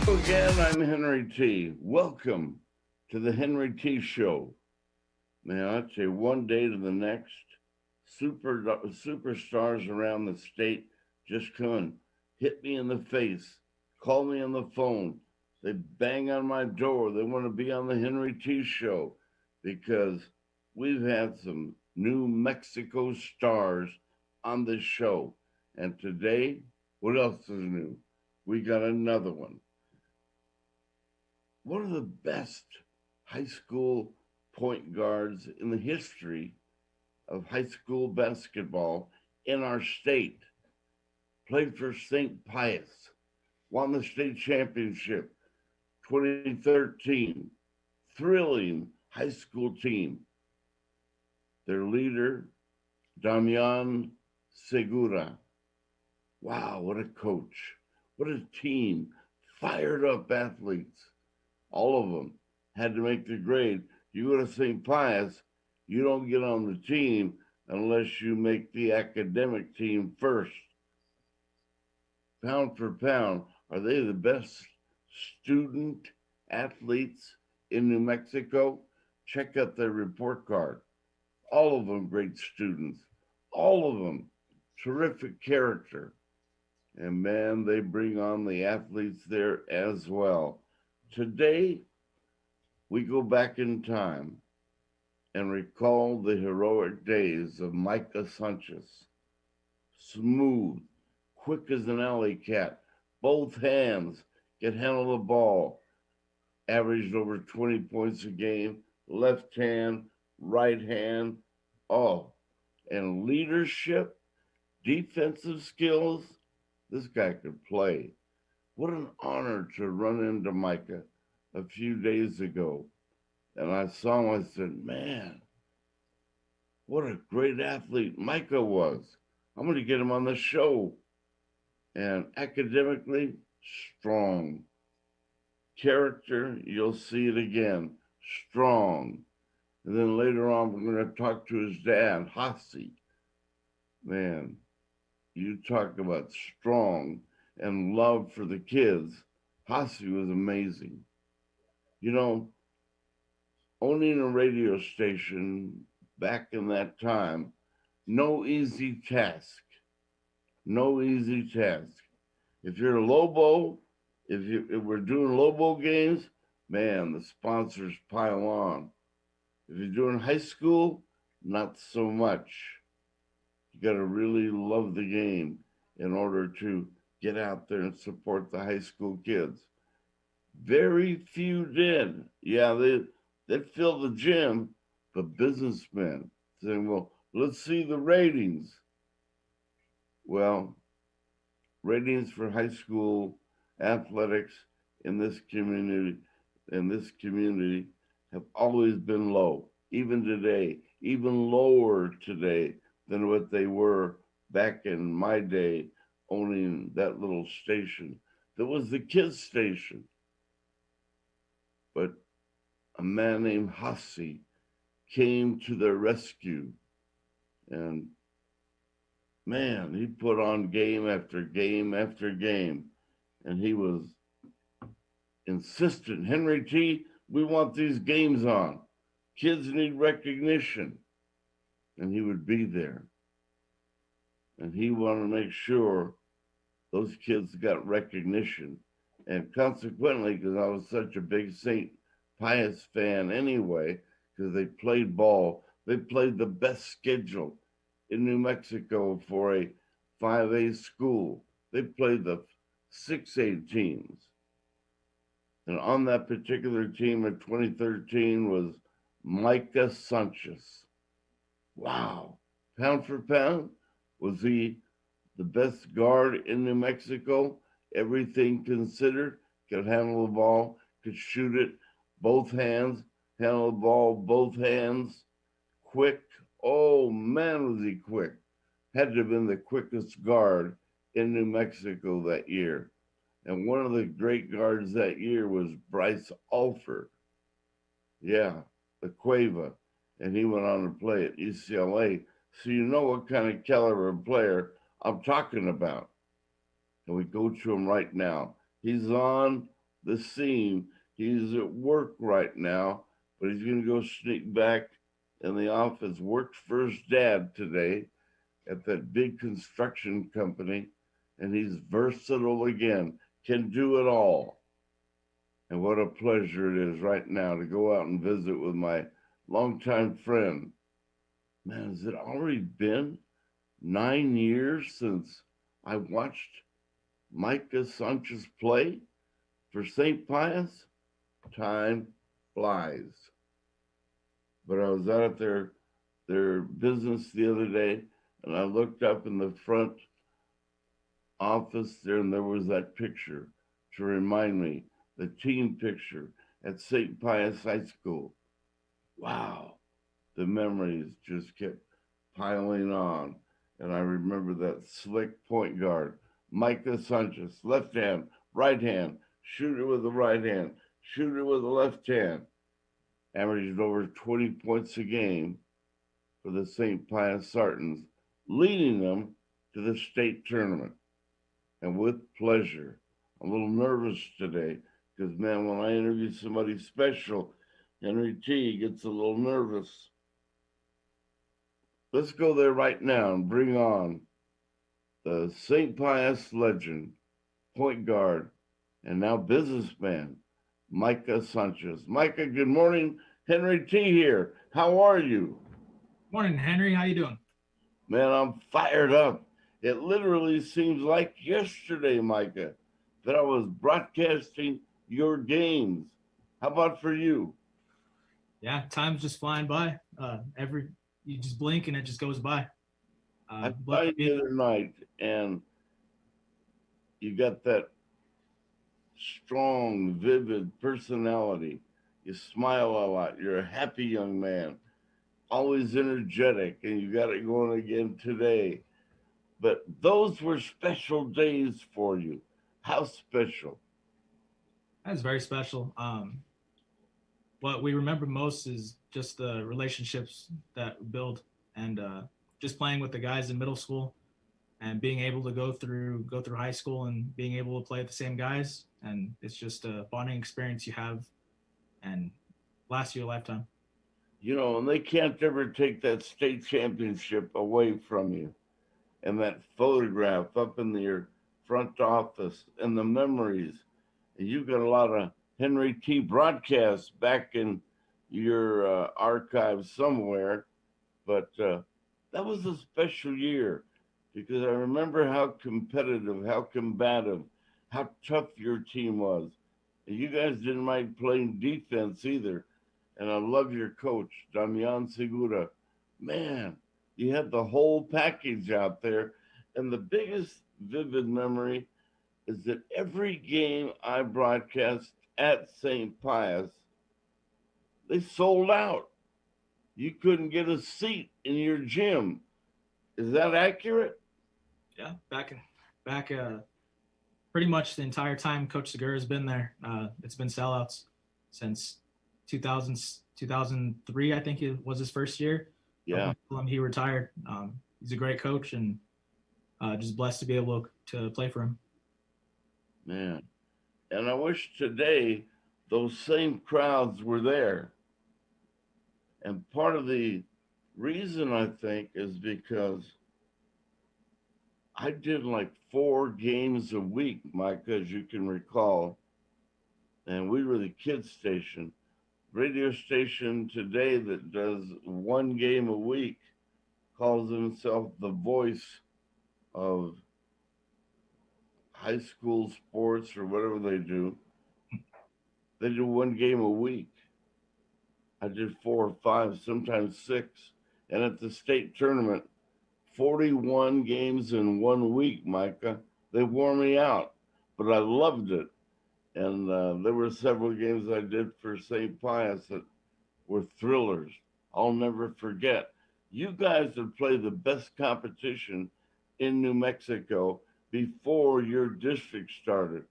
Again, I'm Henry T. Welcome to the Henry T. Show. Man, I tell you, one day to the next, superstars around the state just come and hit me in the face, call me on the phone. They bang on my door. They want to be on the Henry T. Show because we've had some New Mexico stars on this show. And today, what else is new? We got another one. One of the best high school point guards in the history of high school basketball in our state. Played for St. Pius, won the state championship 2013. Thrilling high school team. Their leader, Damian Segura. Wow, what a coach. What a team. Fired up athletes. All of them had to make the grade. You go to St. Pius, you don't get on the team unless you make the academic team first. Pound for pound, are they the best student athletes in New Mexico? Check out their report card. All of them great students. All of them terrific character. And man, they bring on the athletes there as well. Today, we go back in time and recall the heroic days of Micah Sanchez. Smooth, quick as an alley cat, both hands can handle the ball, averaged over 20 points a game, left hand, right hand, and leadership, defensive skills, this guy could play. What an honor to run into Micah a few days ago. And I saw him, I said, man, what a great athlete Micah was. I'm going to get him on the show. And academically, strong. Character, you'll see it again, strong. And then later on, we're going to talk to his dad, Hossie. Man, you talk about strong and love for the kids. Hossie was amazing. You know, owning a radio station back in that time, no easy task. No easy task. If you're a Lobo, if we're doing Lobo games, man, the sponsors pile on. If you're doing high school, not so much. You got to really love the game in order to get out there and support the high school kids. Very few did. Yeah, they'd fill the gym, but businessmen saying, well, let's see the ratings. Well, ratings for high school athletics in this community have always been low, even today, even lower today than what they were back in my day owning that little station. That was the kids' station. But a man named Hossie came to their rescue. And man, he put on game after game after game. And he was insistent, Henry T., we want these games on. Kids need recognition. And he would be there. And he wanted to make sure those kids got recognition. And consequently, because I was such a big St. Pius fan anyway, because they played ball, they played the best schedule in New Mexico for a 5A school. They played the 6A teams. And on that particular team in 2013 was Micah Sanchez. Wow. Pound for pound, was he the best guard in New Mexico? Everything considered, could handle the ball, could shoot it, both hands, handle the ball, both hands, quick. Oh, man, was he quick. Had to have been the quickest guard in New Mexico that year. And one of the great guards that year was Bryce Alford. Yeah, the Cueva. And he went on to play at UCLA. So you know what kind of caliber player I'm talking about. And we go to him right now. He's on the scene. He's at work right now, but he's going to go sneak back in the office. Worked for his dad today at that big construction company, and he's versatile again, can do it all. And what a pleasure it is right now to go out and visit with my longtime friend. Man, has it already been 9 years since I watched Micah Sanchez play for St. Pius? Time flies. But I was out at their business the other day, and I looked up in the front office there, and there was that picture to remind me, the team picture at St. Pius High School. Wow, the memories just kept piling on. And I remember that slick point guard, Micah Sanchez, left hand, right hand, shooter with the right hand, shooter with the left hand, averaged over 20 points a game for the St. Pius Sartans, leading them to the state tournament. And with pleasure, I'm a little nervous today because, man, when I interview somebody special, Henry T gets a little nervous. Let's go there right now and bring on the St. Pius legend, point guard, and now businessman, Micah Sanchez. Micah, good morning. Henry T here. How are you? Morning, Henry. How you doing? Man, I'm fired up. It literally seems like yesterday, Micah, that I was broadcasting your games. How about for you? Yeah, time's just flying by. You just blink and it just goes by. I saw Blessed you to be. the other night, and you got that strong, vivid personality. You smile a lot. You're a happy young man, always energetic, and you got it going again today. But those were special days for you. How special? That's very special. What we remember most is just the relationships that we build, and just playing with the guys in middle school, and being able to go through high school and being able to play with the same guys, and it's just a bonding experience you have, and lasts you a lifetime. And they can't ever take that state championship away from you. And that photograph up in your front office and the memories. And you've got a lot of Henry T broadcasts back in your archives somewhere. But that was a special year because I remember how competitive, how combative, how tough your team was. And you guys didn't mind playing defense either. And I love your coach, Damian Segura. Man, you had the whole package out there. And the biggest vivid memory is that every game I broadcast at St. Pius, they sold out. You couldn't get a seat in your gym. Is that accurate? Yeah, back pretty much the entire time Coach Segura has been there. It's been sellouts since 2000, 2003, I think it was his first year. Up Yeah, until he retired. He's a great coach, and just blessed to be able to play for him. man. And I wish today those same crowds were there. And part of the reason I think is because I did like 4 games a week, Mike, as you can recall. And we were the kids station, radio station today that does 1 game a week, calls himself the voice of high school sports or whatever they do. They do 1 game a week. I did 4 or 5, sometimes 6. And at the state tournament, 41 games in 1 week, Micah. They wore me out, but I loved it. And there were several games I did for St. Pius that were thrillers. I'll never forget. You guys would play the best competition in New Mexico before your district started.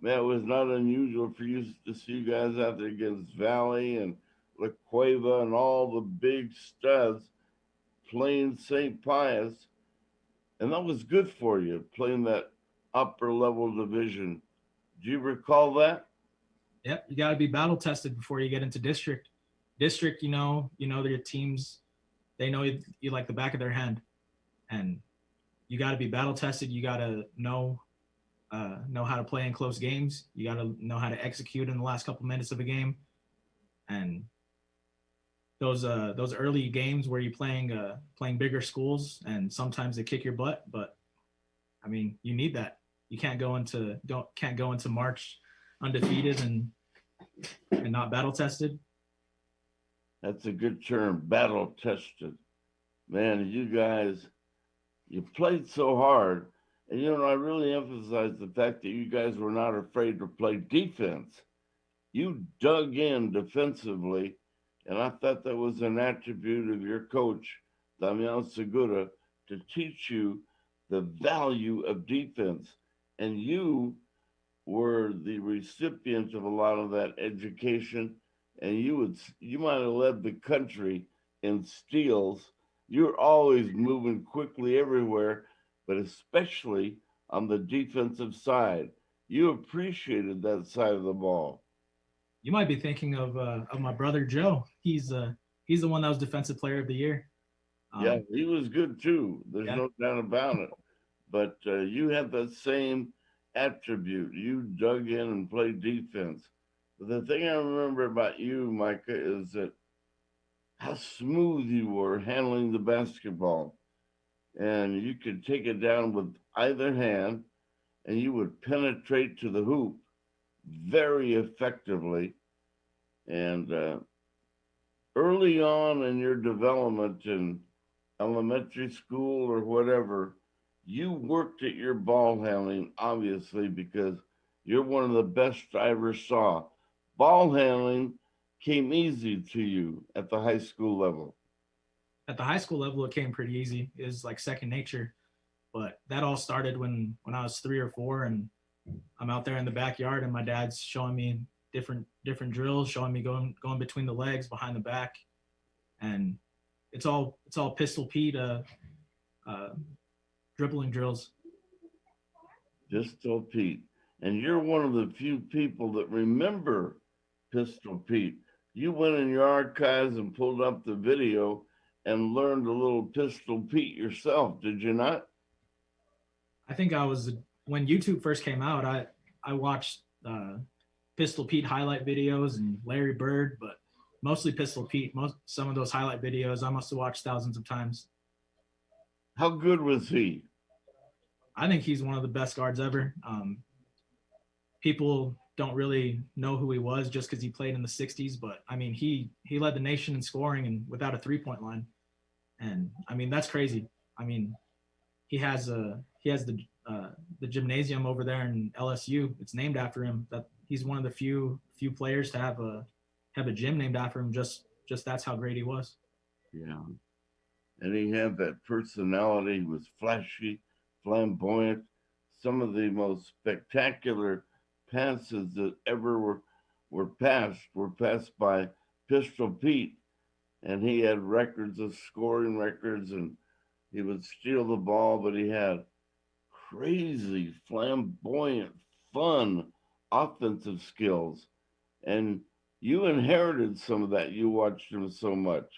Man, it was not unusual for you to see you guys out there against Valley and La Cueva and all the big studs playing St. Pius. And that was good for you, playing that upper level division. Do you recall that? Yep, you got to be battle tested before you get into district. District, your teams, they know you like the back of their hand, and you got to be battle tested. You got to know how to play in close games. You got to know how to execute in the last couple minutes of a game, and those early games where you're playing bigger schools, and sometimes they kick your butt. But I mean, you need that. You can't go into March undefeated and not battle tested. That's a good term, battle tested. Man, you guys, you played so hard. And, I really emphasize the fact that you guys were not afraid to play defense. You dug in defensively. And I thought that was an attribute of your coach, Damian Segura, to teach you the value of defense. And you were the recipient of a lot of that education, and you might have led the country in steals. You're always moving quickly everywhere, but especially on the defensive side. You appreciated that side of the ball. You might be thinking of my brother Joe. He's the one that was defensive player of the year. Yeah, he was good too. There's Yeah, no doubt about it. But you had that same attribute. You dug in and played defense. But the thing I remember about you, Micah, is that how smooth you were handling the basketball. And you could take it down with either hand and you would penetrate to the hoop very effectively. And early on in your development in elementary school or whatever, you worked at your ball handling, obviously, because you're one of the best I ever saw. Ball handling came easy to you at the high school level. at the high school level, it came pretty easy. It was like second nature. But that all started when I was 3 or 4, and I'm out there in the backyard, and my dad's showing me different drills, showing me going between the legs, behind the back, and it's all pistol Pete uh, dribbling drills. Pistol Pete. And you're one of the few people that remember Pistol Pete. You went in your archives and pulled up the video and learned a little Pistol Pete yourself, did you not? I think I was when YouTube first came out. I watched Pistol Pete highlight videos and Larry Bird, but mostly Pistol Pete. Some of those highlight videos I must have watched thousands of times. How good was he? I think he's one of the best guards ever. People don't really know who he was just because he played in the '60s, but I mean he led the nation in scoring and without a 3-point line, and I mean that's crazy. I mean he has the gymnasium over there in LSU. It's named after him. That he's one of the few players to have a gym named after him. Just that's how great he was. Yeah. And he had that personality, he was flashy, flamboyant. Some of the most spectacular passes that ever were passed by Pistol Pete. And he had records of scoring records, and he would steal the ball, but he had crazy, flamboyant, fun offensive skills. And you inherited some of that. You watched him so much.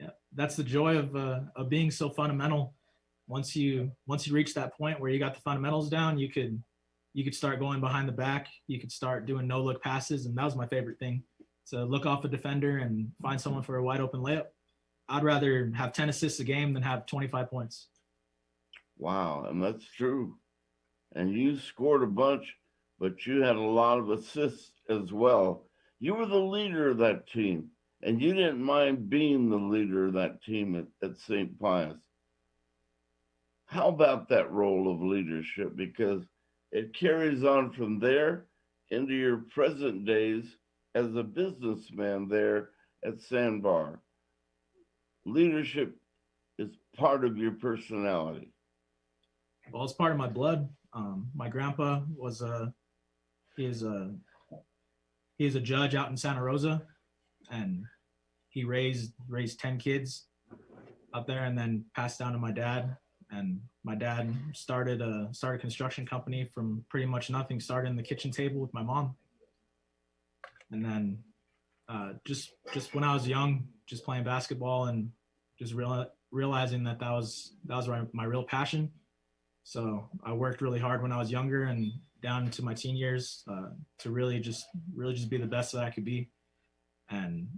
Yeah, that's the joy of being so fundamental. Once you reach that point where you got the fundamentals down, you could start going behind the back. You could start doing no look passes, and that was my favorite thing. To look off a defender and find someone for a wide open layup. I'd rather have 10 assists a game than have 25 points. Wow, and that's true. And you scored a bunch, but you had a lot of assists as well. You were the leader of that team, and you didn't mind being the leader of that team at St. Pius. How about that role of leadership? Because it carries on from there into your present days as a businessman there at Sandbar. Leadership is part of your personality. Well, it's part of my blood. My grandpa was he is a he is a judge out in Santa Rosa, and he raised 10 kids up there, and then passed down to my dad. And my dad started a construction company from pretty much nothing. Started in the kitchen table with my mom, And then just when I was young, just playing basketball and just realizing that that was my real passion. So I worked really hard when I was younger and down into my teen years to really just be the best that I could be. And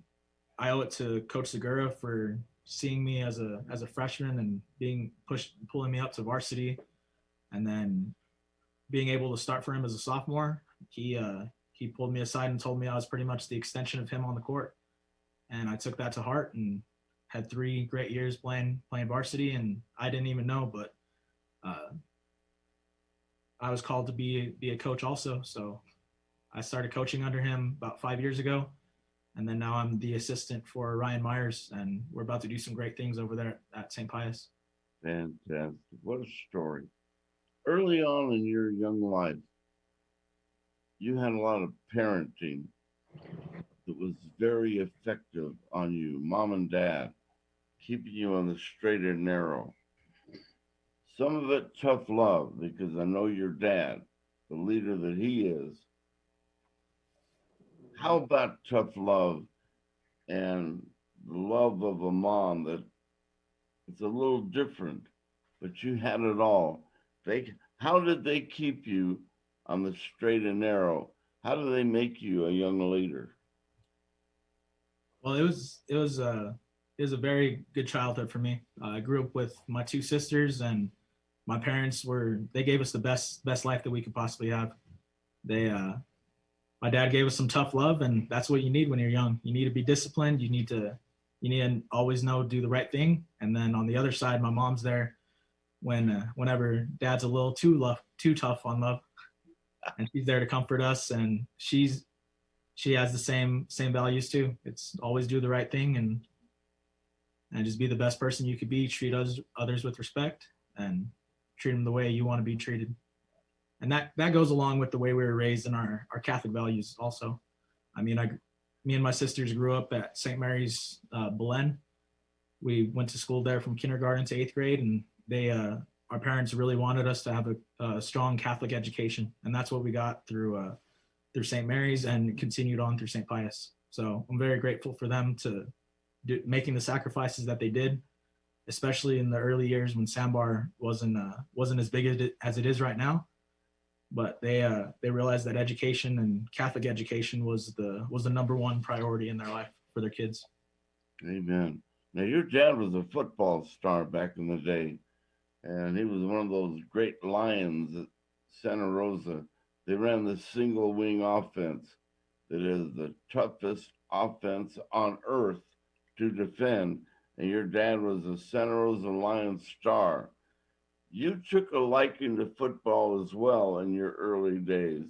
I owe it to Coach Segura for seeing me as a freshman and being pushed, pulling me up to varsity, and then being able to start for him as a sophomore. He pulled me aside and told me I was pretty much the extension of him on the court, and I took that to heart and had 3 great years playing varsity. And I didn't even know, but uh, I was called to be a coach also. So I started coaching under him about 5 years ago, and then now I'm the assistant for Ryan Myers, and we're about to do some great things over there at St. Pius. Fantastic. What a story. Early on in your young life, you had a lot of parenting that was very effective on you, mom and dad, keeping you on the straight and narrow. Some of it tough love, because I know your dad, the leader that he is. How about tough love and the love of a mom that it's a little different, but you had it all. How did they keep you on the straight and narrow? How do they make you a young leader? Well, it was a very good childhood for me. I grew up with my 2 sisters, and my parents they gave us the best life that we could possibly have. They My dad gave us some tough love, and that's what you need when you're young. You need to be disciplined. You need to always know do the right thing. And then on the other side, my mom's there whenever dad's a little too tough on love, and she's there to comfort us. And she has the same values too. It's always do the right thing and just be the best person you could be. Treat others with respect and treat them the way you want to be treated. And that goes along with the way we were raised in our Catholic values also. I mean, me and my sisters grew up at St. Mary's Belen. We went to school there from kindergarten to 8th grade, and our parents really wanted us to have a strong Catholic education, and that's what we got through St. Mary's and continued on through St. Pius. So I'm very grateful for them to making the sacrifices that they did, especially in the early years when Sandbar wasn't as big as it is right now. But they realized that education and Catholic education was the number one priority in their life for their kids. Amen. Now, your dad was a football star back in the day, and he was one of those great lions at Santa Rosa. They ran the single wing offense that is the toughest offense on earth to defend. And your dad was a Santa Rosa Lions star. You took a liking to football as well in your early days.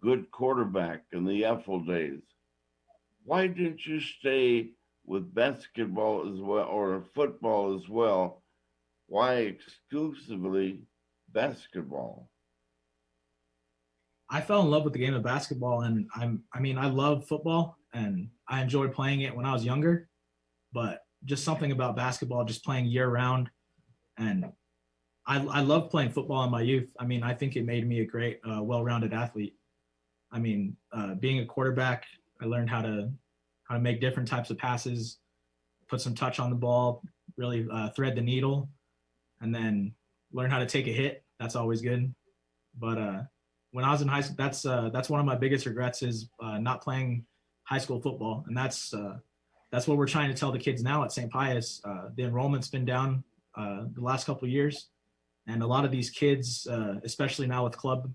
Good quarterback in the Eiffel days. Why didn't you stay with basketball as well or football as well? Why exclusively basketball? I fell in love with the game of basketball, and I love football and I enjoyed playing it when I was younger, but just something about basketball, just playing year round. And I love playing football in my youth. I mean, I think it made me a great, well-rounded athlete. I mean, being a quarterback, I learned how to make different types of passes, put some touch on the ball, really thread the needle, and then learn how to take a hit. That's always good. But when I was in high school, that's one of my biggest regrets is not playing high school football, and that's what we're trying to tell the kids now at St. Pius. The enrollment's been down the last couple of years, and a lot of these kids, especially now with club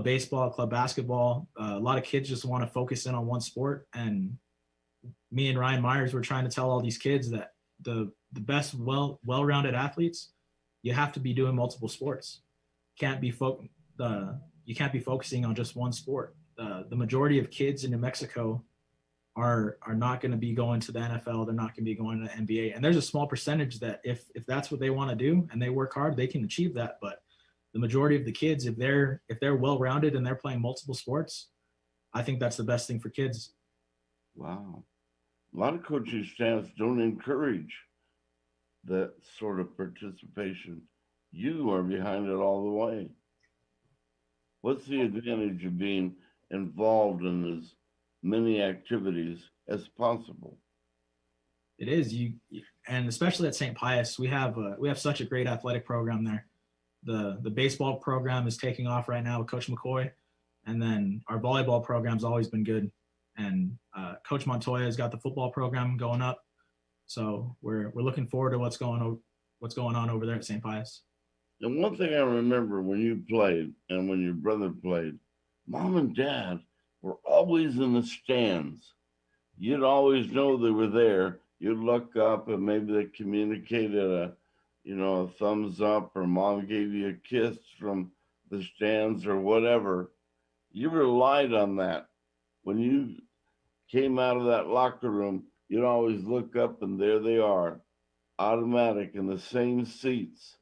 baseball, club basketball, a lot of kids just want to focus in on one sport. And me and Ryan Myers were trying to tell all these kids that the best well-rounded athletes, you have to be doing multiple sports. Can't be you can't be focusing on just one sport. The majority of kids in New Mexico are not going to be going to the NFL. They're not going to be going to the NBA. And there's a small percentage that if that's what they want to do and they work hard, they can achieve that. But the majority of the kids, if they're well-rounded and they're playing multiple sports, I think that's the best thing for kids. Wow. A lot of coaching staffs don't encourage that sort of participation. You are behind it all the way. What's the advantage of being involved in as many activities as possible. It is and especially at St. Pius, we have such a great athletic program there. The baseball program is taking off right now with Coach McCoy, and then our volleyball program's always been good. And Coach Montoya has got the football program going up, so we're looking forward to what's going on over there at St. Pius. And one thing I remember when you played and when your brother played, mom and dad were always in the stands. You'd always know they were there. You'd look up and maybe they communicated a thumbs up, or mom gave you a kiss from the stands or whatever. You relied on that. When you came out of that locker room, you'd always look up and there they are, automatic in the same seats.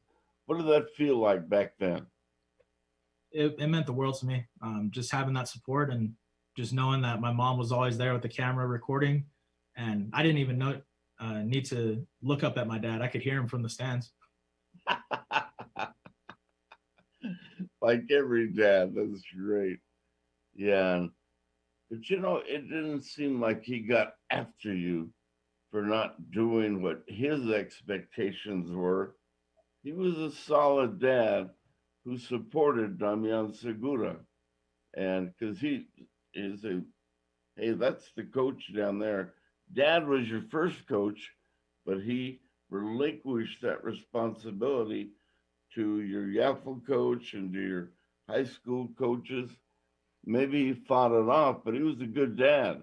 What did that feel like back then? It meant the world to me. Just having that support and just knowing that my mom was always there with the camera recording, and I didn't even need to look up at my dad. I could hear him from the stands. Like every dad, that's great. Yeah, but it didn't seem like he got after you for not doing what his expectations were. He was a solid dad who supported Damian Segura. And because he is hey, that's the coach down there. Dad was your first coach, but he relinquished that responsibility to your Yaffle coach and to your high school coaches. Maybe he fought it off, but he was a good dad.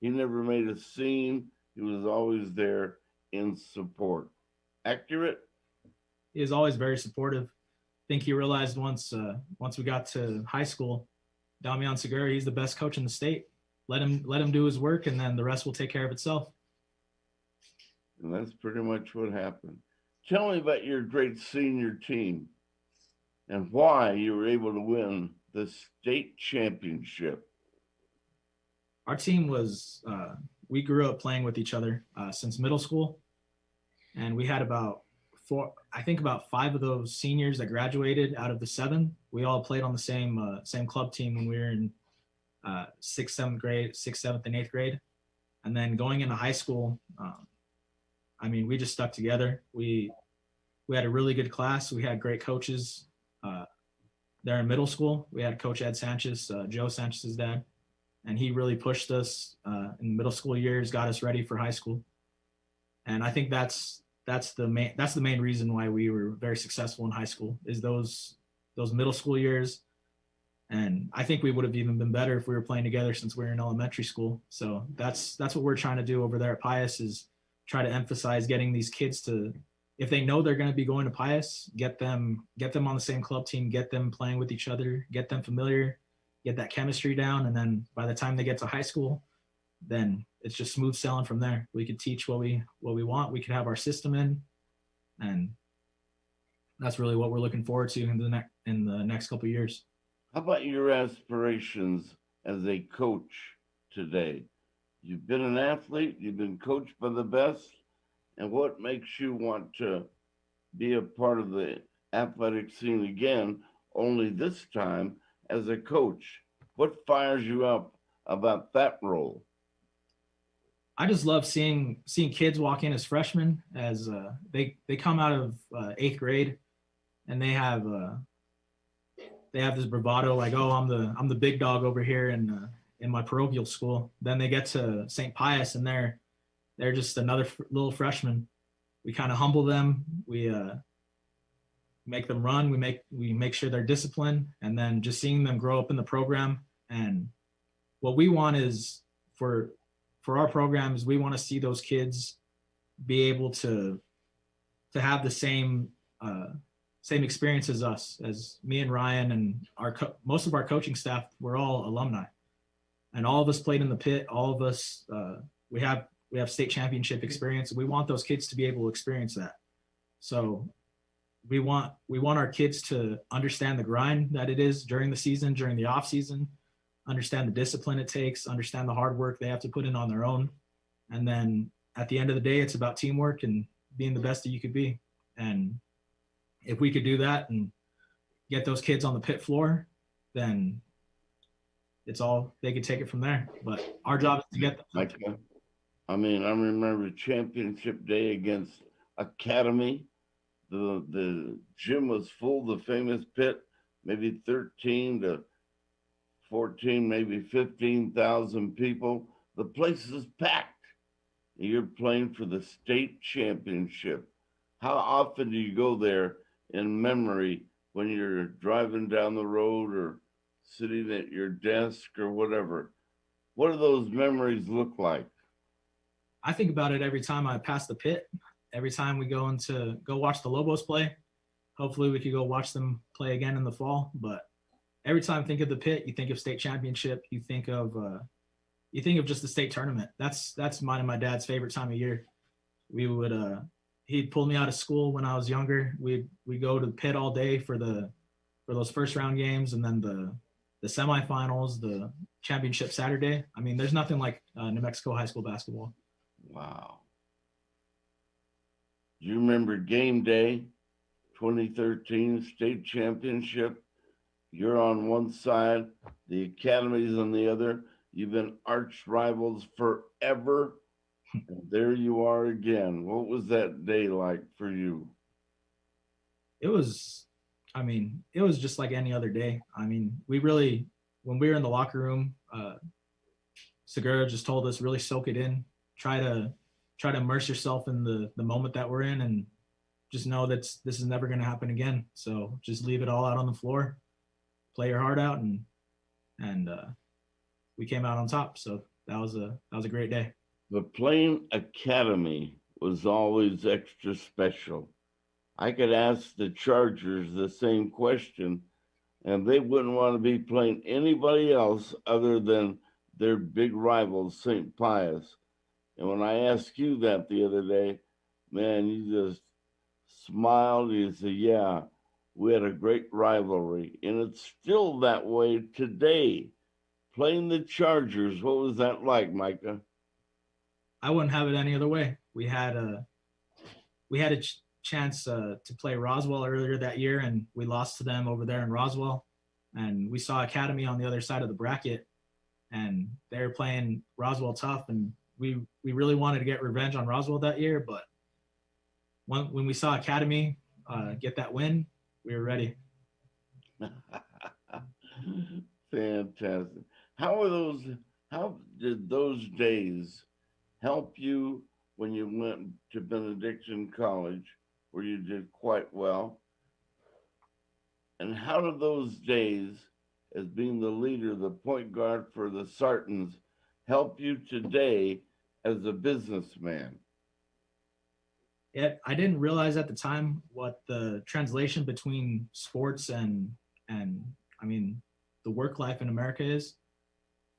He never made a scene. He was always there in support. Accurate? He is always very supportive. I think he realized once we got to high school, Damian Segura, he's the best coach in the state. Let him do his work, and then the rest will take care of itself. And that's pretty much what happened. Tell me about your great senior team and why you were able to win the state championship. Our team was we grew up playing with each other since middle school, and we had about five of those seniors that graduated out of the seven. We all played on the same club team when we were in sixth, seventh, and eighth grade. And then going into high school, we just stuck together. We had a really good class. We had great coaches. There in middle school, we had Coach Ed Sanchez, Joe Sanchez's dad, and he really pushed us in the middle school years, got us ready for high school. And I think that's the main reason why we were very successful in high school, is those middle school years. And I think we would have even been better if we were playing together since we were in elementary school. So that's what we're trying to do over there at Pius, is try to emphasize getting these kids to, if they know they're going to be going to Pius, get them on the same club team, get them playing with each other, get them familiar, get that chemistry down. And then by the time they get to high school, then it's just smooth sailing from there. We could teach what we want. We could have our system in, and that's really what we're looking forward to in the next couple of years. How about your aspirations as a coach today? You've been an athlete, you've been coached by the best, and what makes you want to be a part of the athletic scene again, only this time as a coach? What fires you up about that role? I just love seeing kids walk in as freshmen, as they come out of eighth grade, and they have this bravado, like, oh, I'm the big dog over here in my parochial school. Then they get to St. Pius, and they're just another little freshman. We kind of humble them. We make them run. We make sure they're disciplined, and then just seeing them grow up in the program. And what we want is for our programs, we want to see those kids be able to have the same experience as us, as me and Ryan, and most of our coaching staff. We're all alumni, and all of us played in the pit. All of us, we have state championship experience. We want those kids to be able to experience that. So we want our kids to understand the grind that it is during the season, during the off season, understand the discipline it takes, understand the hard work they have to put in on their own. And then at the end of the day, it's about teamwork and being the best that you could be. And if we could do that and get those kids on the pit floor, then it's all they could take it from there. But our job is to get them. Micah. I mean, I remember championship day against Academy. The gym was full, the famous pit, maybe 13 to 14, maybe 15,000 people. The place is packed. You're playing for the state championship. How often do you go there in memory when you're driving down the road or sitting at your desk or whatever? What do those memories look like? I think about it every time I pass the pit. Every time we go watch the Lobos play. Hopefully, we could go watch them play again in the fall. But every time I think of the pit, you think of state championship. You think of just the state tournament. That's mine and my dad's favorite time of year. We would he'd pull me out of school when I was younger. We go to the pit all day for those first round games, and then the semifinals, the championship Saturday. I mean, there's nothing like New Mexico high school basketball. Wow. Do you remember game day 2013 state championship? You're on one side, the academy's on the other. You've been arch rivals forever. And there you are again. What was that day like for you? It was, I mean, it was just like any other day. I mean, when we were in the locker room, Segura just told us really soak it in, try to immerse yourself in the moment that we're in, and just know that this is never going to happen again. So just leave it all out on the floor, play your heart out, and we came out on top. So that was a great day. The Plain Academy was always extra special. I could ask the Chargers the same question, and they wouldn't want to be playing anybody else other than their big rival, St. Pius. And when I asked you that the other day, man, you just smiled. You said, yeah, we had a great rivalry. And it's still that way today. Playing the Chargers, what was that like, Micah? I wouldn't have it any other way. We had a chance to play Roswell earlier that year, and we lost to them over there in Roswell. And we saw Academy on the other side of the bracket, and they were playing Roswell tough, and we really wanted to get revenge on Roswell that year. But when we saw Academy get that win, we were ready. Fantastic. How are those? How did those days help you when you went to Benediction College, where you did quite well? And how did those days, as being the leader, the point guard for the Sartans, help you today as a businessman? I didn't realize at the time what the translation between sports and I mean the work life in America is.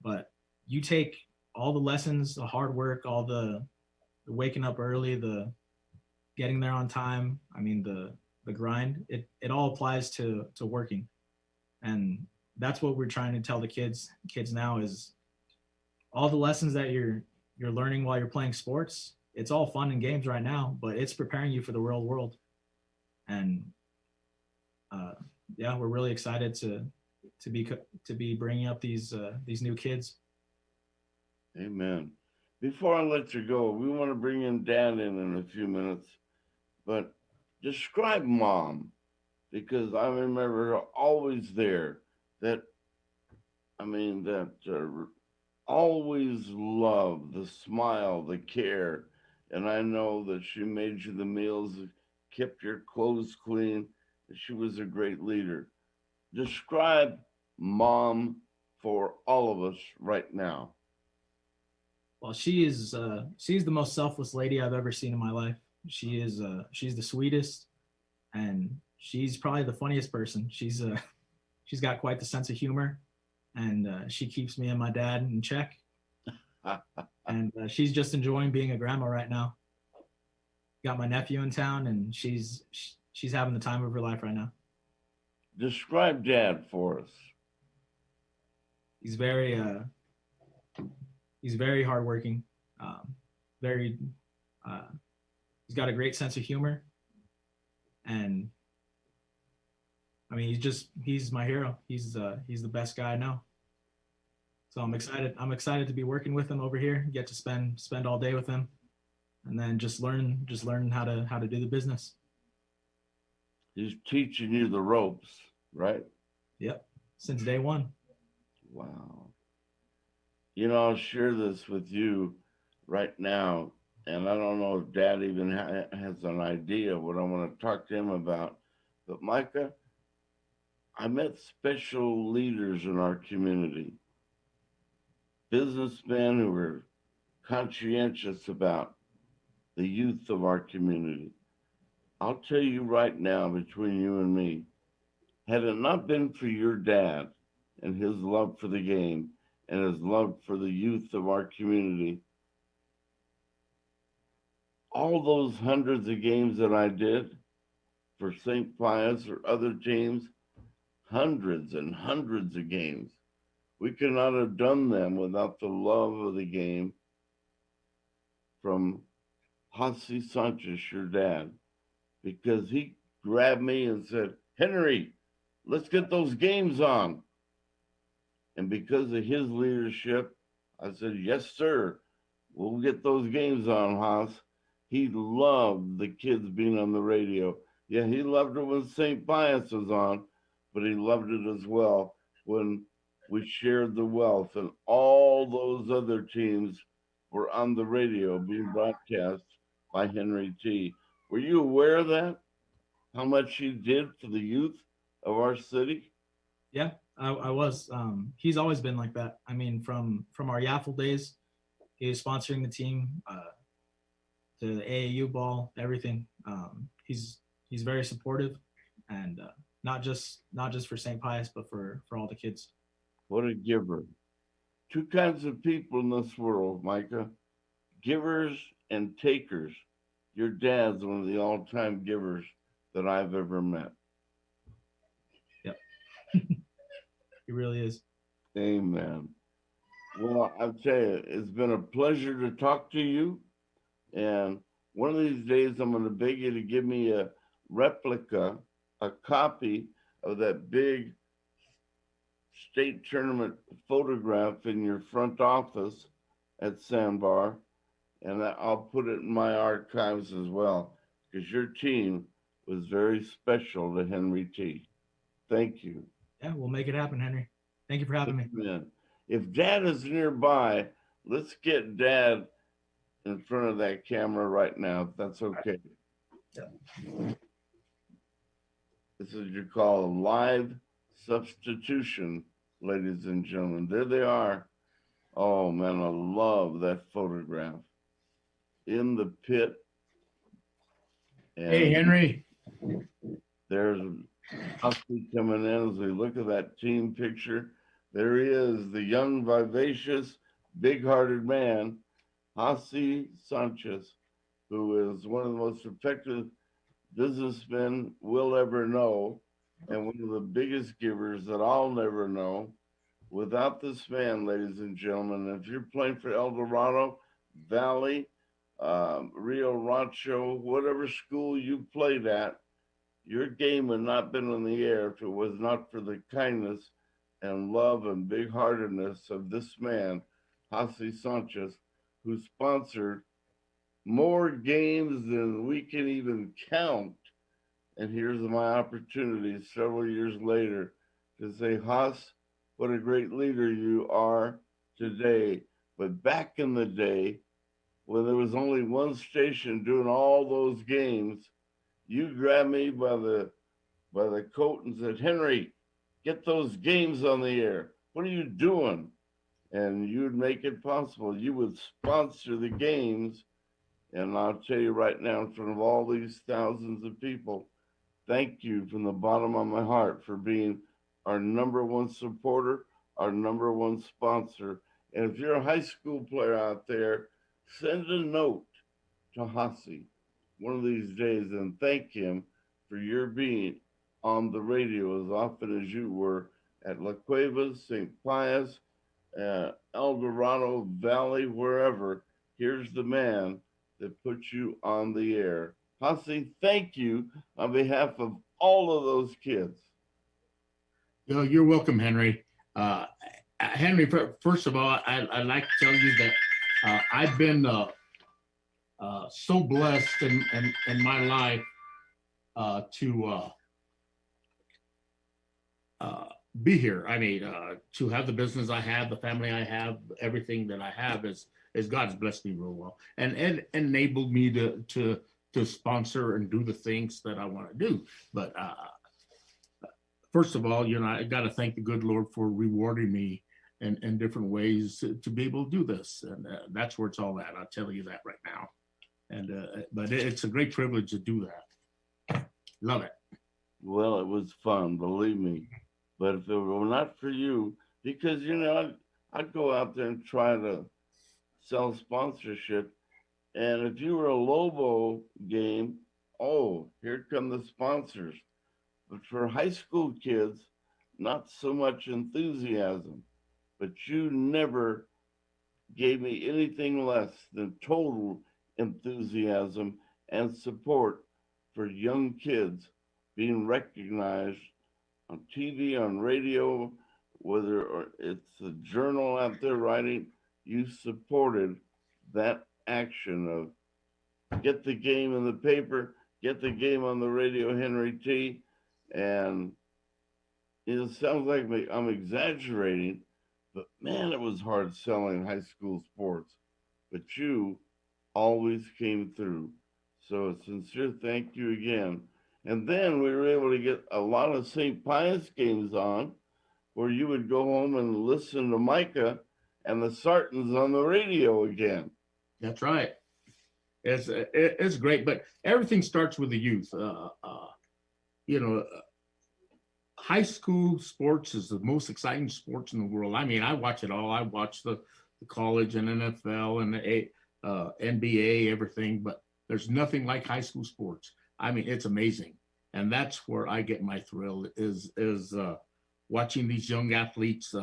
But you take all the lessons, the hard work, all the waking up early, the getting there on time. I mean the grind. It all applies to working, and that's what we're trying to tell the kids now is all the lessons that you're learning while you're playing sports. It's all fun and games right now, but it's preparing you for the real world. And uh, yeah, we're really excited to be bringing up these new kids. Amen. Before I let you go, we want to bring in Dad in a few minutes, but describe Mom, because I remember her always there. That I mean, that always love, the smile, the care, and I know that she made you the meals, kept your clothes clean. She was a great leader. Describe Mom for all of us right now. Well, she's the most selfless lady I've ever seen in my life. She's the sweetest, and she's probably the funniest person. She's got quite the sense of humor, and she keeps me and my dad in check. And she's just enjoying being a grandma right now. Got my nephew in town, and she's having the time of her life right now. Describe Dad for us. He's very he's very hardworking. Very uh, he's got a great sense of humor, and I mean he's my hero. He's the best guy I know. So I'm excited. I'm excited to be working with him over here. Get to spend all day with him, and then just learn how to do the business. He's teaching you the ropes, right? Yep, since day one. Wow. You know, I'll share this with you right now, and I don't know if Dad even has an idea what I want to talk to him about. But Micah, I met special leaders in our community, businessmen who were conscientious about the youth of our community. I'll tell you right now, between you and me, had it not been for your dad and his love for the game and his love for the youth of our community, all those hundreds of games that I did for St. Pius or other teams, hundreds and hundreds of games, we could not have done them without the love of the game from Jose Sanchez, your dad, because he grabbed me and said, Henry, let's get those games on. And because of his leadership, I said, yes, sir, we'll get those games on, Haas. He loved the kids being on the radio. Yeah, he loved it when St. Pius was on, but he loved it as well when we shared the wealth and all those other teams were on the radio being broadcast by Henry T. Were you aware of that? How much he did for the youth of our city? Yeah, I was. He's always been like that. I mean, from our Yaffle days, he was sponsoring the team, to the AAU ball, everything. He's very supportive, and not just for St. Pius, but for all the kids. What a giver. Two kinds of people in this world, Micah, givers and takers. Your dad's one of the all time givers that I've ever met. Yep, he really is. Amen. Well, I'll tell you, it's been a pleasure to talk to you. And one of these days, I'm going to beg you to give me a replica, a copy of that big state tournament photograph in your front office at Sandbar. And I'll put it in my archives as well, because your team was very special to Henry T. Thank you. Yeah, we'll make it happen, Henry. Thank you for having me. Amen. If Dad is nearby, let's get Dad in front of that camera right now, if that's okay. Yeah. This is you call a live substitution, ladies and gentlemen. There they are. Oh man, I love that photograph. In the pit. And hey, Henry. There's Husky coming in as we look at that team picture. There he is, the young, vivacious, big-hearted man, Jose Sanchez, who is one of the most effective businessmen we'll ever know, and one of the biggest givers that I'll never know. Without this man, ladies and gentlemen, if you're playing for El Dorado, Valley, Rio Rancho, whatever school you played at, your game would not have been in the air if it was not for the kindness and love and big-heartedness of this man, Jose Sanchez, who sponsored more games than we can even count. And here's my opportunity several years later to say, Haas, what a great leader you are today. But back in the day, when there was only one station doing all those games, you grabbed me by the coat and said, Henry, get those games on the air. What are you doing? And you would make it possible. You would sponsor the games. And I'll tell you right now, in front of all these thousands of people, thank you from the bottom of my heart for being our number one supporter, our number one sponsor. And if you're a high school player out there, send a note to Hasi one of these days and thank him for your being on the radio as often as you were at La Cueva, St. Pius, El Dorado Valley, wherever. Here's the man that put you on the air. Hasi, thank you on behalf of all of those kids. You're welcome, Henry. Henry, first of all, I'd like to tell you that I've been so blessed in my life to be here. I mean, to have the business I have, the family I have, everything that I have is God's blessed me real well, and enabled me to sponsor and do the things that I want to do. But first of all, I got to thank the good Lord for rewarding me in different ways to be able to do this, and that's where it's all at. I'll tell you that right now. And but it's a great privilege to do that. Love it. Well, it was fun, believe me. But if it were not for you, because I'd go out there and try to sell sponsorship, and if you were a Lobo game, oh, here come the sponsors. But for high school kids, not so much enthusiasm. But you never gave me anything less than total enthusiasm and support for young kids being recognized on TV, on radio, whether it's a journal out there writing. You supported that action of get the game in the paper, get the game on the radio, Henry T. And it sounds like I'm exaggerating, but man, it was hard selling high school sports. But you always came through. So a sincere thank you again. And then we were able to get a lot of St. Pius games on where you would go home and listen to Micah and the Sartans on the radio again. That's right. It's great, but everything starts with the youth. High school sports is the most exciting sports in the world. I mean, I watch it all. I watch the college and NFL and the NBA, everything, but there's nothing like high school sports. I mean, it's amazing. And that's where I get my thrill is watching these young athletes.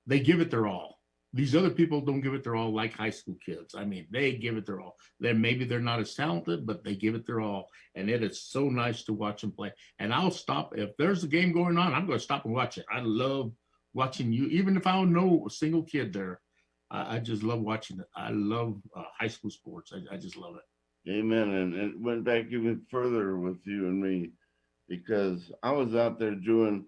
They give it their all. These other people don't give it their all like high school kids. I mean, they give it their all. Maybe they're not as talented, but they give it their all. And it is so nice to watch them play. And I'll stop. If there's a game going on, I'm going to stop and watch it. I love watching you. Even if I don't know a single kid there, I just love watching it. I love high school sports. I just love it. Amen. And it went back even further with you and me because I was out there doing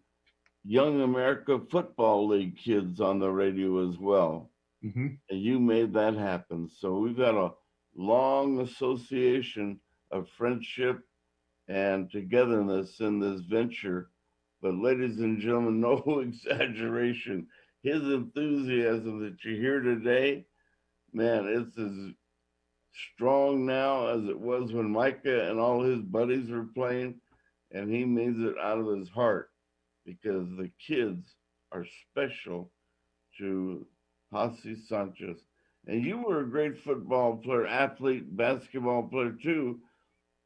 Young America Football League kids on the radio as well. Mm-hmm. And you made that happen. So we've got a long association of friendship and togetherness in this venture. But ladies and gentlemen, no exaggeration. His enthusiasm that you hear today, man, it's as strong now as it was when Micah and all his buddies were playing, and he means it out of his heart because the kids are special to Micah Sanchez. And you were a great football player, athlete, basketball player too.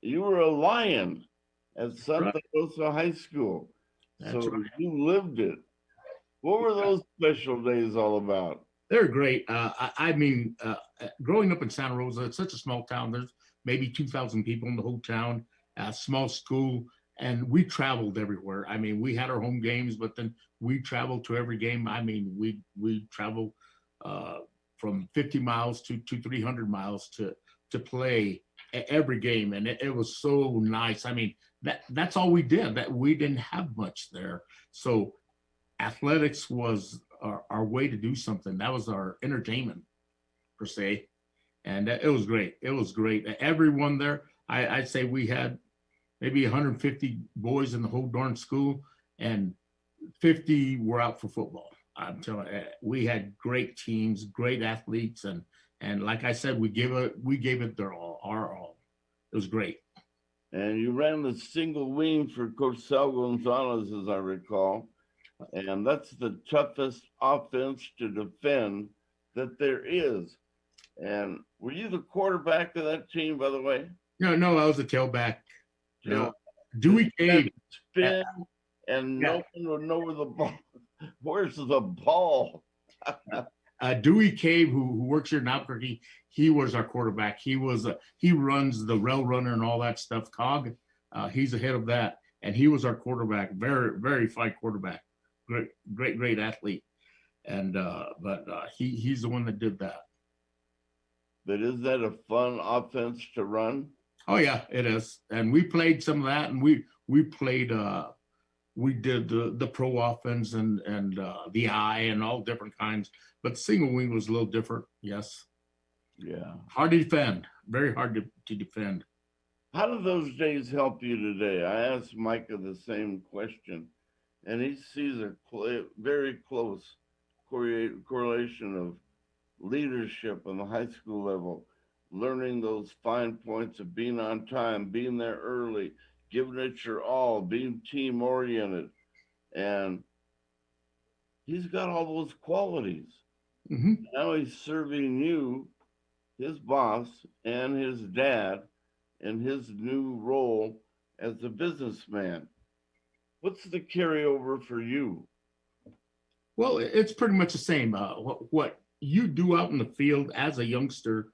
You were a Lion at Santa Rosa High School. That's so right. You lived it. What were those special days all about? They're great. I mean, growing up in Santa Rosa, it's such a small town. There's maybe 2,000 people in the whole town, a small school, and we traveled everywhere. I mean, we had our home games, but then we traveled to every game. I mean, we traveled from 50 miles to 300 miles to play every game, and it was so nice. I mean, that's all we did. That we didn't have much there, so athletics was our way to do something. That was our entertainment per se. And it was great. It was great. Everyone there, I'd say we had maybe 150 boys in the whole darn school and 50 were out for football. I'm telling you, we had great teams, great athletes. And like I said, we gave it their all, our all. It was great. And you ran the single wing for Coach Sal Gonzalez, as I recall. And that's the toughest offense to defend that there is. And were you the quarterback of that team, by the way? No, I was a tailback. Dewey Cave. Spin, and no one would know where the ball. Where's the ball? Dewey Cave, who works here in Albuquerque, he was our quarterback. He runs the rail runner and all that stuff. Cog, he's ahead of that, and he was our quarterback. Very, very fine quarterback. Great athlete. and he's the one that did that. But is that a fun offense to run? Oh yeah, it is. And we played some of that, and we played we did the pro offense and the eye and all different kinds. But single wing was a little different. Yes. Yeah. Hard to defend. Very hard to defend. How do those days help you today? I asked Micah the same question, and he sees a very close correlation of leadership on the high school level, learning those fine points of being on time, being there early, giving it your all, being team oriented. And he's got all those qualities. Mm-hmm. Now he's serving you, his boss, and his dad in his new role as a businessman. What's the carryover for you? Well, it's pretty much the same. What you do out in the field as a youngster,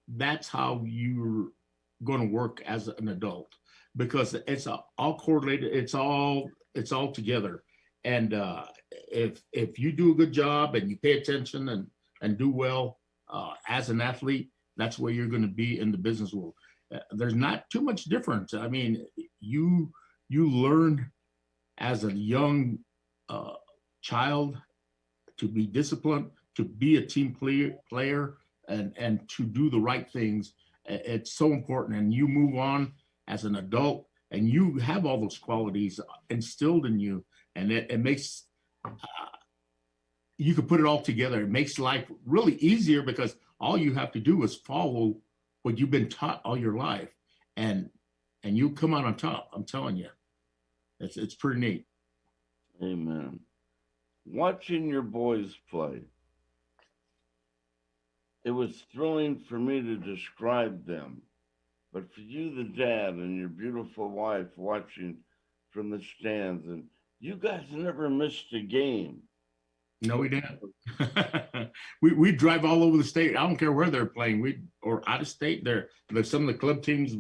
that's how you're going to work as an adult, because it's all correlated. It's all together. And if you do a good job and you pay attention and do well as an athlete, that's where you're going to be in the business world. There's not too much difference. I mean, you learn as a young child to be disciplined, to be a team player, and to do the right things. It's so important. And you move on as an adult, and you have all those qualities instilled in you, and it makes you can put it all together. It makes life really easier, because all you have to do is follow what you've been taught all your life, and you come out on top. I'm telling you, it's pretty neat. Amen. Watching your boys play, it was thrilling for me to describe them, but for you, the dad, and your beautiful wife watching from the stands, and you guys never missed a game. No, we didn't. we drive all over the state. I don't care where they're playing. Or out of state. There's some of the club teams.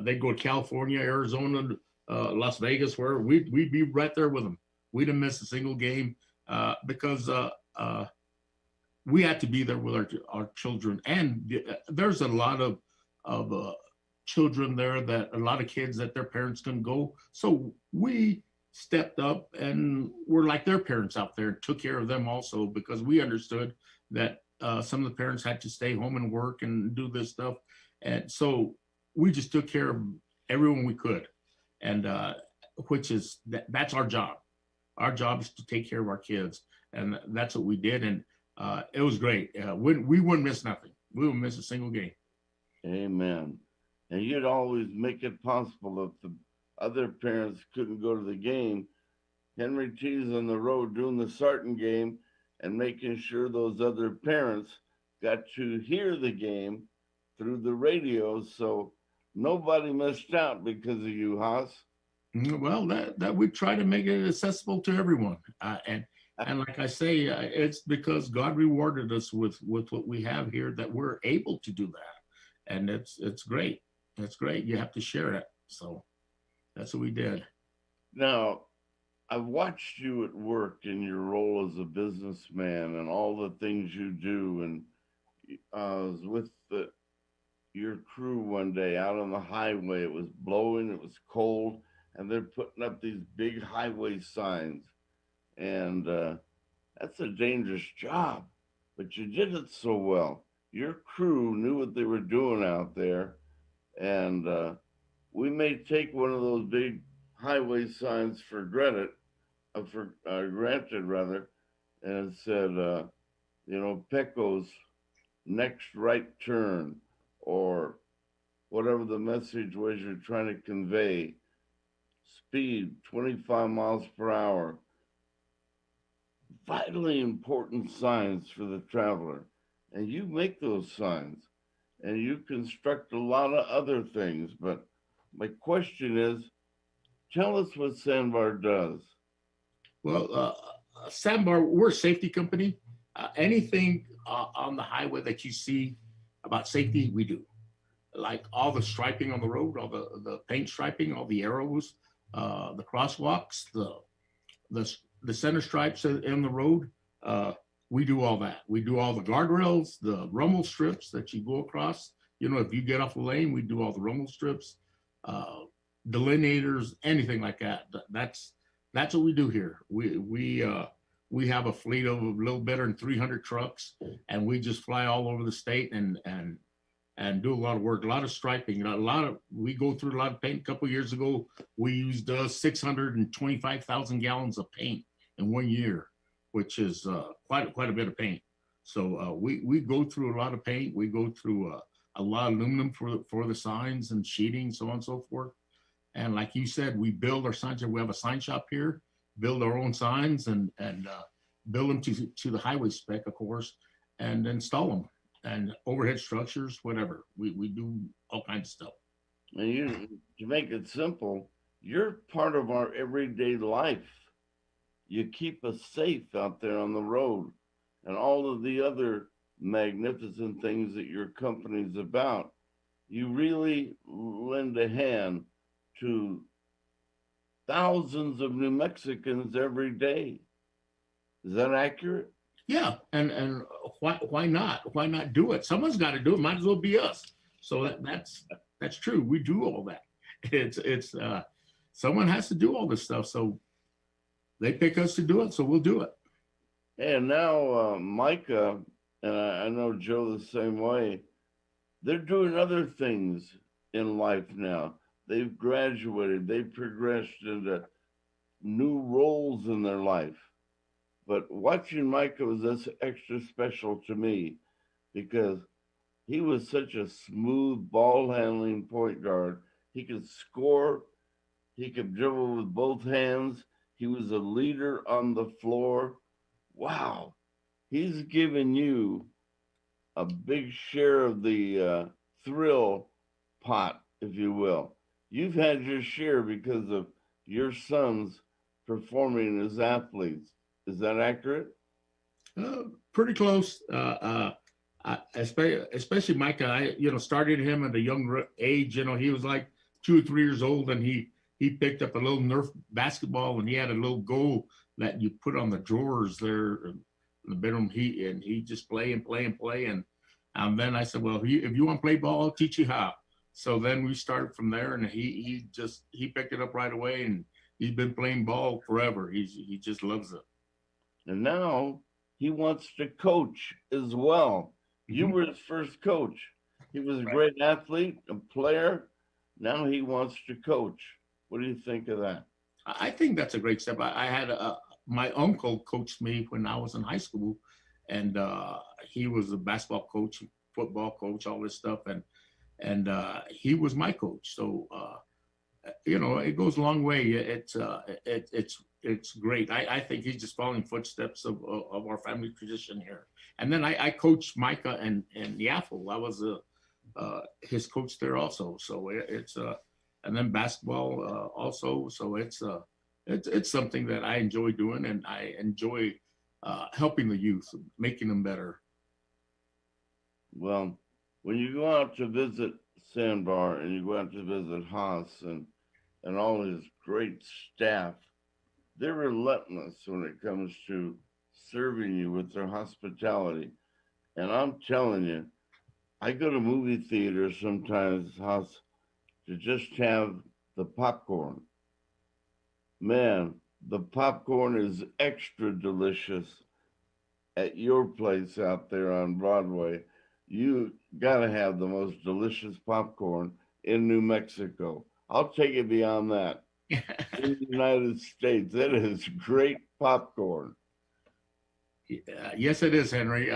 They go to California, Arizona, Las Vegas, where we'd be right there with them. We didn't miss a single game because we had to be there with our children. And there's a lot of children there, that a lot of kids that their parents couldn't go. So we stepped up and were like their parents out there, took care of them also, because we understood that some of the parents had to stay home and work and do this stuff. And so we just took care of everyone we could. And which is, that's our job. Our job is to take care of our kids. And that's what we did. And it was great. We wouldn't miss nothing. We wouldn't miss a single game. Amen. And you'd always make it possible if the other parents couldn't go to the game. Henry T's on the road doing the Sarton game and making sure those other parents got to hear the game through the radio, so nobody missed out because of you, Haas. Well, that we try to make it accessible to everyone, and like I say, it's because God rewarded us with what we have here, that we're able to do that, and it's great. It's great. You have to share it. So that's what we did. Now, I've watched you at work in your role as a businessman and all the things you do. And I was with your crew one day out on the highway. It was blowing, it was cold, and they're putting up these big highway signs. And that's a dangerous job, but you did it so well. Your crew knew what they were doing out there. And we may take one of those big highway signs for granted, rather, and it said, Pecos, next right turn, or whatever the message was you're trying to convey. Speed 25 miles per hour. Vitally important signs for the traveler. And you make those signs, and you construct a lot of other things. But my question is, tell us what Sandbar does. Well, Sandbar, we're a safety company. Anything on the highway that you see about safety, we do. Like all the striping on the road, all the paint striping, all the arrows, the crosswalks, the the center stripes in the road, we do all that. We do all the guardrails, the rumble strips that you go across. You know, if you get off the lane, we do all the rumble strips, delineators, anything like that. That's what we do here. We have a fleet of a little better than 300 trucks, and we just fly all over the state and do a lot of work, a lot of striping, we go through a lot of paint. A couple of years ago, we used 625,000 gallons of paint in 1 year, which is quite a bit of paint. So we go through a lot of paint. We go through a lot of aluminum for the signs and sheeting, so on and so forth. And like you said, we build our signs. We have a sign shop here, build our own signs and build them to the highway spec, of course, and install them. And overhead structures, whatever. We do all kinds of stuff. And to make it simple, you're part of our everyday life. You keep us safe out there on the road, and all of the other magnificent things that your company's about. You really lend a hand to thousands of New Mexicans every day. Is that accurate? Yeah, and why not? Why not do it? Someone's got to do it. Might as well be us. So that's true. We do all that. It's someone has to do all this stuff. So they pick us to do it. So we'll do it. And now Micah, and I know Joe the same way. They're doing other things in life now. They've graduated. They've progressed into new roles in their life. But watching Micah was this extra special to me because he was such a smooth ball handling point guard. He could score. He could dribble with both hands. He was a leader on the floor. Wow. He's given you a big share of the thrill pot, if you will. You've had your share because of your sons performing as athletes. Is that accurate? Pretty close. Especially Micah, I started him at a young age. He was like 2 or 3 years old, and he picked up a little Nerf basketball, and he had a little goal that you put on the drawers there in the bedroom. He just play. And then I said, well, if you want to play ball, I'll teach you how. So then we started from there, and he picked it up right away, and he's been playing ball forever. He just loves it. And now he wants to coach as well. You were his first coach. He was a great athlete, a player. Now he wants to coach. What do you think of that? I think that's a great step. I had my uncle coached me when I was in high school, and he was a basketball coach, football coach, all this stuff, and he was my coach. So it goes a long way. It's great. I think he's just following footsteps of our family tradition here. And then I coached Micah and Yaffle. I was his coach there also. So it's and then basketball also. So it's something that I enjoy doing, and I enjoy helping the youth, making them better. Well, when you go out to visit Sandbar and you go out to visit Haas and all his great staff, they're relentless when it comes to serving you with their hospitality. And I'm telling you, I go to movie theaters sometimes, Haas, to just have the popcorn. Man, the popcorn is extra delicious at your place out there on Broadway. You gotta have the most delicious popcorn in New Mexico. I'll take it beyond that. In the United States, it is great popcorn. Yes, it is, Henry.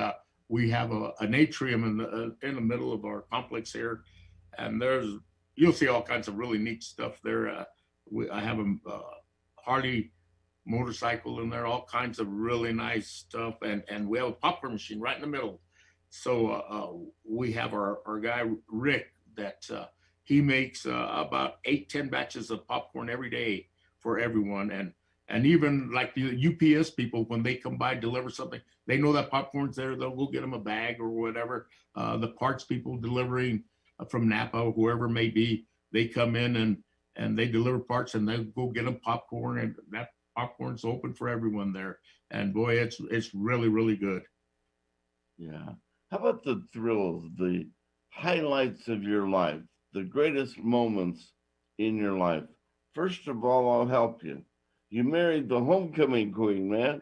We have an atrium in the middle of our complex here, and you'll see all kinds of really neat stuff there. I have a Harley motorcycle in there, all kinds of really nice stuff, and we have a popcorn machine right in the middle. So we have our guy Rick that he makes about 8-10 batches of popcorn every day for everyone, and even like the UPS people, when they come by deliver something, they know that popcorn's there. They'll go get them a bag or whatever. The parts people delivering from Napa or whoever it may be, they come in and they deliver parts, and they go get them popcorn, and Popcorn's open for everyone there. And boy, it's really, really good. Yeah. How about the thrills, the highlights of your life, the greatest moments in your life? First of all, I'll help you. You married the homecoming queen, man.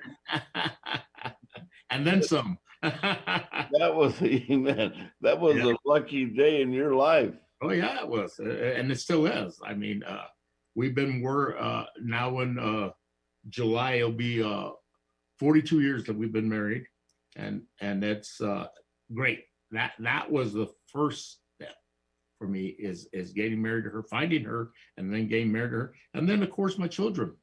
And then some. That was amen. That was Yeah. a lucky day in your life. Oh yeah, it was, and it still is. I mean, we're now in July. It'll be 42 years that we've been married, and it's great. That was the first step for me is getting married to her, finding her, and then getting married to her, and then of course my children,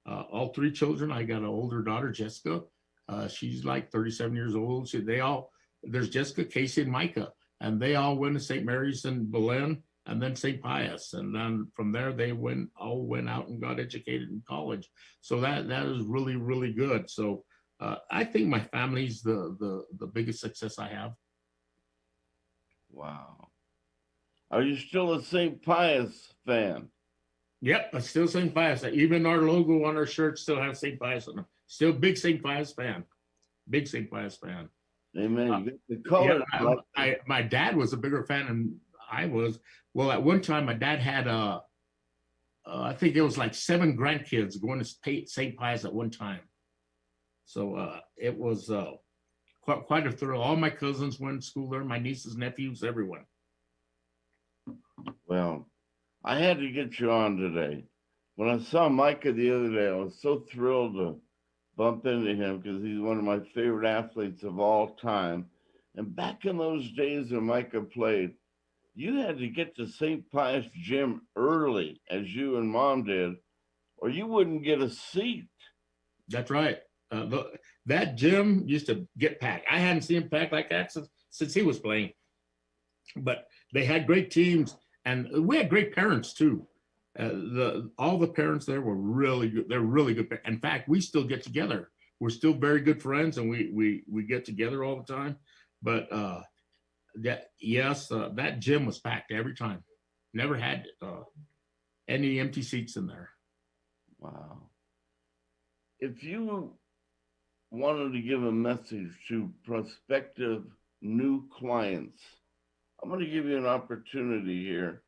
all three children. I got an older daughter, Jessica. She's like 37 years old. There's Jessica, Casey, and Micah, and they all went to St. Mary's in Belen, and then St. Pius, and then from there they all went out and got educated in college. So that is really, really good. So I think my family's the biggest success I have. Wow. Are you still a St. Pius fan? Yep, I still St. Pius. Even our logo on our shirt still has St. Pius on it. Still big St. Pius fan. Big St. Pius fan. Amen. The color. Yeah, my dad was a bigger fan than I was. Well, at one time, my dad had I think it was like 7 grandkids going to St. Pius at one time. So it was quite a thrill. All my cousins went to school there, my nieces, nephews, everyone. Well, I had to get you on today. When I saw Micah the other day, I was so thrilled to bump into him because he's one of my favorite athletes of all time. And back in those days when Micah played, you had to get to St. Pius Gym early, as you and Mom did, or you wouldn't get a seat. That's right. That gym used to get packed. I hadn't seen him packed like that since he was playing. But they had great teams, and we had great parents too. All the parents there were really good. They're really good. In fact, we still get together. We're still very good friends, and we get together all the time. But that gym was packed every time. Never had any empty seats in there. Wow. If you wanted to give a message to prospective new clients, I'm going to give you an opportunity here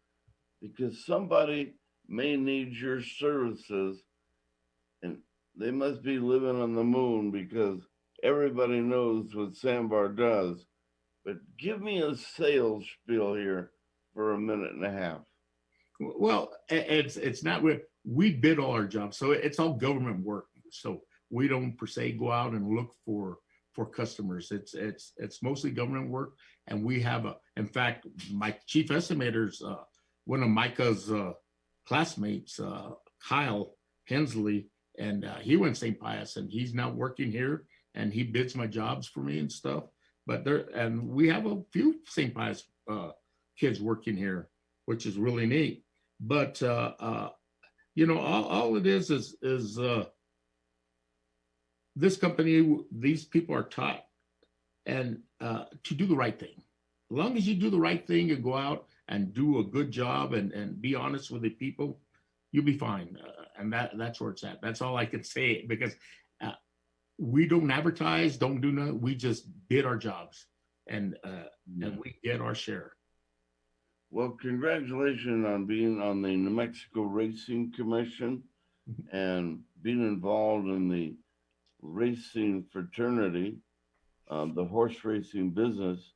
because somebody may need your services and they must be living on the moon because everybody knows what Sandbar does. But give me a sales spiel here for a minute and a half. Well, it's not we bid all our jobs, so it's all government work. So we don't per se go out and look for customers. It's mostly government work, and we have in fact, my chief estimators, one of Micah's classmates, Kyle Hensley, and he went St. Pius, and he's now working here, and he bids my jobs for me and stuff. But we have a few St. Pius kids working here, which is really neat. But all it is this company, these people are taught and to do the right thing. As long as you do the right thing and go out and do a good job and be honest with the people, you'll be fine. And that's where it's at. That's all I can say, because we don't advertise, don't do nothing. We just bid our jobs and we get our share. Well, congratulations on being on the New Mexico Racing Commission and being involved in the racing fraternity, the horse racing business.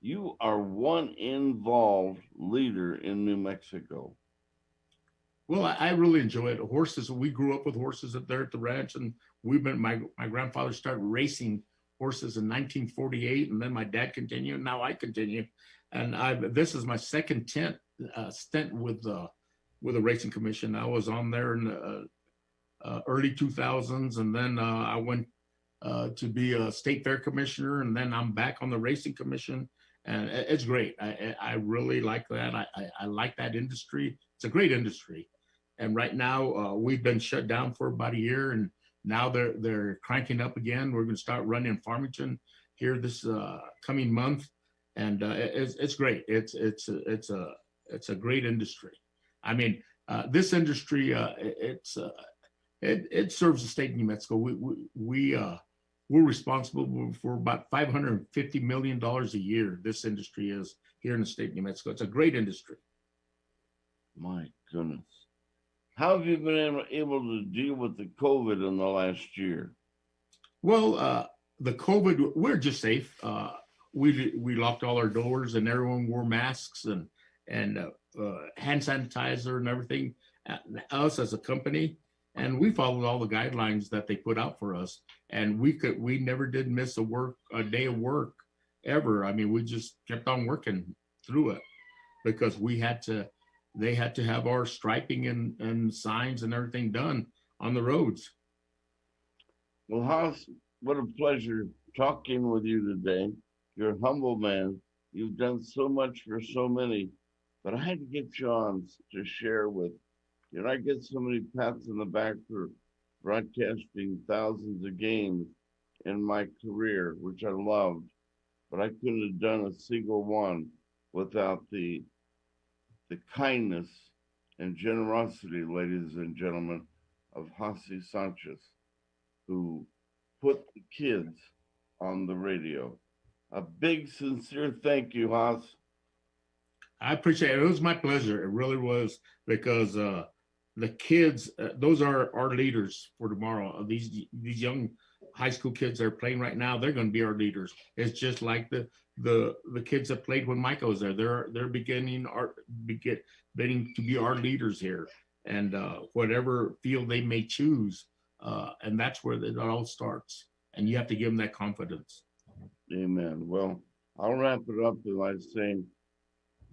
You are one involved leader in New Mexico. Well, I really enjoy it. Horses, we grew up with horses up there at the ranch, and my grandfather started racing horses in 1948, and then my dad continued, and now I continue. And this is my second stint with the racing commission. I was on there in the early 2000s, and then I went to be a state fair commissioner, and then I'm back on the racing commission, and it's great. I really like that. I like that industry. It's a great industry. And right now we've been shut down for about a year, and now they're cranking up again. We're going to start running in Farmington here this coming month, and it's great. It's a great industry. I mean, this industry it serves the state of New Mexico. We're responsible for about $550 million a year. This industry is here in the state of New Mexico. It's a great industry. My goodness. How have you been able to deal with the COVID in the last year? Well, the COVID, we're just safe. We locked all our doors and everyone wore masks and hand sanitizer and everything. Us as a company, and we followed all the guidelines that they put out for us. And we never did miss a day of work ever. I mean, we just kept on working through it because they had to have our striping and signs and everything done on the roads. Well, Haas, what a pleasure talking with you today. You're a humble man. You've done so much for so many, but I had to get you on to share with. I get so many pats on the back for broadcasting thousands of games in my career, which I loved, but I couldn't have done a single one without the kindness and generosity, ladies and gentlemen, of Micah Sanchez, who put the kids on the radio. A big, sincere thank you, Haas. I appreciate it. It was my pleasure. It really was, because the kids, those are our leaders for tomorrow. These young high school kids that are playing right now, they're going to be our leaders. It's just like the kids that played when Micah was there. They're beginning to be our leaders here, and whatever field they may choose, and that's where it all starts. And you have to give them that confidence. Amen. Well, I'll wrap it up by saying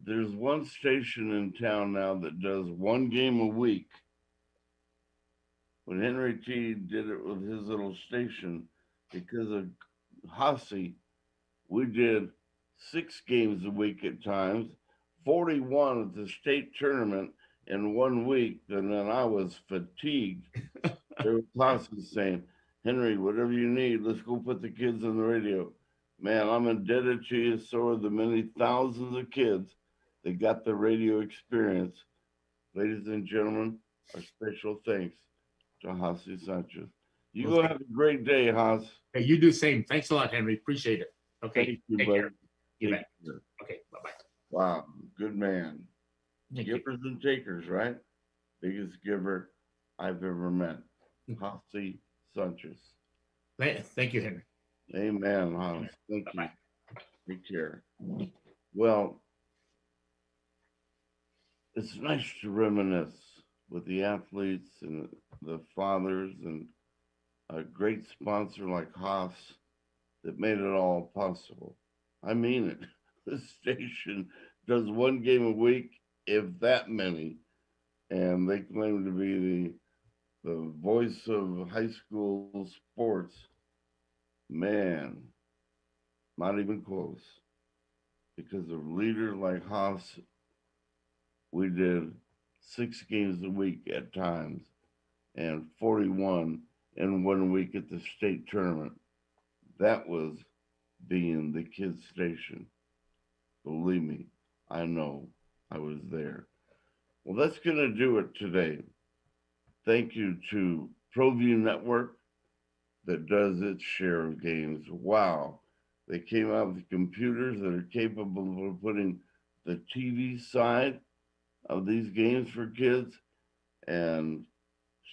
there's one station in town now that does one game a week. When Henry T did it with his little station, because of Hossie, we did 6 games a week at times, 41 at the state tournament in 1 week, and then I was fatigued. There were classes saying, Henry, whatever you need, let's go put the kids on the radio. Man, I'm indebted to you, so are the many thousands of kids that got the radio experience. Ladies and gentlemen, our special thanks to Micah Sanchez. You go have a great day, Haas. Hey, you do the same. Thanks a lot, Henry. Appreciate it. Okay. Thank you, Take buddy. care. You bet. Okay, bye-bye. Wow, good man. Thank Givers and takers, right? Biggest giver I've ever met. Micah Sanchez. Thank you, Henry. Amen, Haas. Thank Bye-bye. you. Take care. Well, it's nice to reminisce with the athletes and the fathers and a great sponsor like Haas that made it all possible. I mean it. The station does one game a week, if that many, and they claim to be the voice of high school sports. Man, not even close. Because of leaders like Haas, we did 6 games a week at times and 41 in 1 week at the state tournament. That was being the kids' station. Believe me, I know. I was there. Well, that's going to do it today. Thank you to ProView Network that does its share of games. Wow. They came out with computers that are capable of putting the TV side of these games for kids. And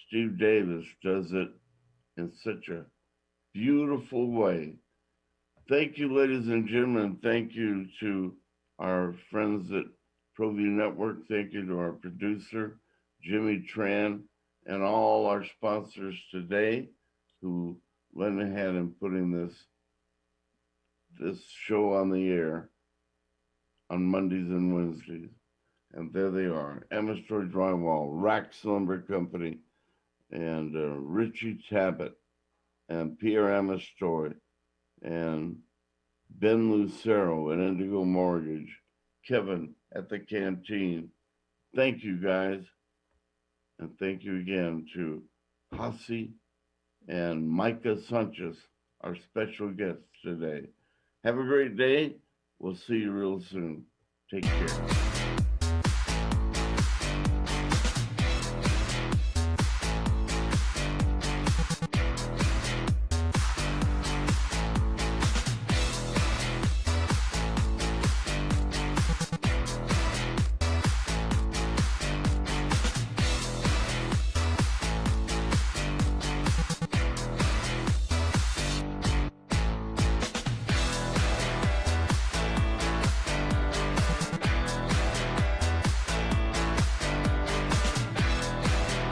Steve Davis does it in such a beautiful way. Thank you, ladies and gentlemen. Thank you to our friends at ProView Network. Thank you to our producer, Jimmy Tran, and all our sponsors today who lent a hand in putting this show on the air on Mondays and Wednesdays. And there they are, Amestoy Drywall, Rax Lumber Company, and Richie Tabbitt, and Pierre Amestoy, and Ben Lucero at Indigo Mortgage, Kevin at the Canteen. Thank you, guys. And thank you again to Micah and Micah Sanchez, our special guests today. Have a great day. We'll see you real soon. Take care.